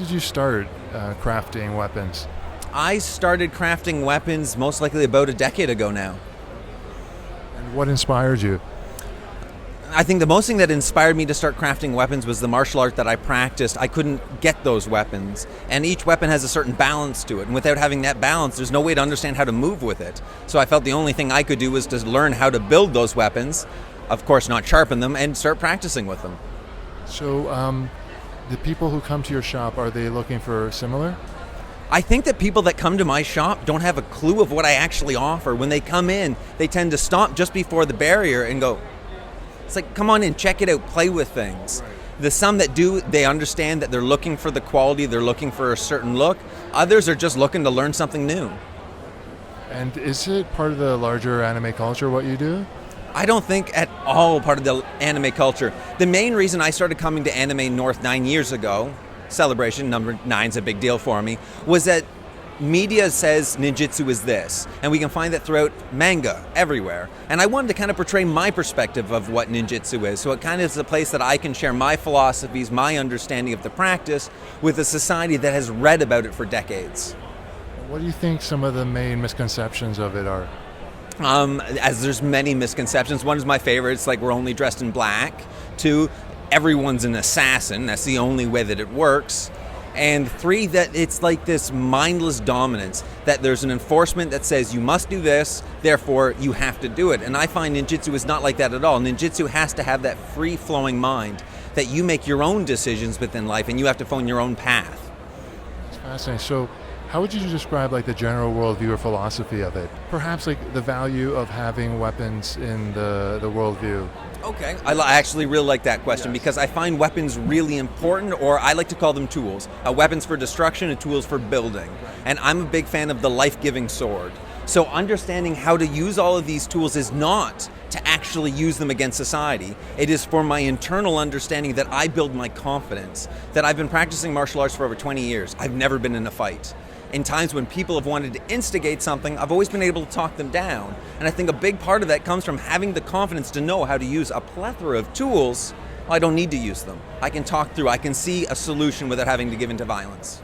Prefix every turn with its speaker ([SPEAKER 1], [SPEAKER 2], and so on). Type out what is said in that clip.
[SPEAKER 1] did you start crafting weapons?
[SPEAKER 2] I started crafting weapons most likely about a decade ago now.
[SPEAKER 1] And what inspired you?
[SPEAKER 2] I think the most thing that inspired me to start crafting weapons was the martial art that I practiced. I couldn't get those weapons, and each weapon has a certain balance to it, and without having that balance, there's no way to understand how to move with it. So I felt the only thing I could do was to learn how to build those weapons, of course not sharpen them, and start practicing with them.
[SPEAKER 1] So the people who come to your shop, are they looking for similar?
[SPEAKER 2] I think that people that come to my shop don't have a clue of what I actually offer. When they come in, they tend to stop just before the barrier and go, it's like, come on in, check it out, play with things. Right. The some that do, they understand that they're looking for the quality, they're looking for a certain look. Others are just looking to learn something new.
[SPEAKER 1] And is it part of the larger anime culture, what you do?
[SPEAKER 2] I don't think at all part of the anime culture. The main reason I started coming to Anime North 9 years ago, celebration, number 9's a big deal for me, was that media says ninjutsu is this, and we can find that throughout manga, everywhere. And I wanted to kind of portray my perspective of what ninjutsu is, so it kind of is a place that I can share my philosophies, my understanding of the practice, with a society that has read about it for decades.
[SPEAKER 1] What do you think some of the main misconceptions of it are?
[SPEAKER 2] As there's many misconceptions. One is my favorite, it's like we're only dressed in black. 2, everyone's an assassin, that's the only way that it works. And 3, that it's like this mindless dominance, that there's an enforcement that says you must do this, therefore you have to do it. And I find ninjutsu is not like that at all. Ninjutsu has to have that free-flowing mind, that you make your own decisions within life and you have to find your own path.
[SPEAKER 1] That's fascinating. So how would you describe like the general worldview or philosophy of it? Perhaps like the value of having weapons in the worldview.
[SPEAKER 2] Okay, I actually really like that question because I find weapons really important, or I like to call them tools. Weapons for destruction and tools for building. And I'm a big fan of the life-giving sword. So understanding how to use all of these tools is not to actually use them against society. It is for my internal understanding that I build my confidence, that I've been practicing martial arts for over 20 years. I've never been in a fight. In times when people have wanted to instigate something, I've always been able to talk them down. And I think a big part of that comes from having the confidence to know how to use a plethora of tools. I don't need to use them. I can talk through, I can see a solution without having to give in to violence.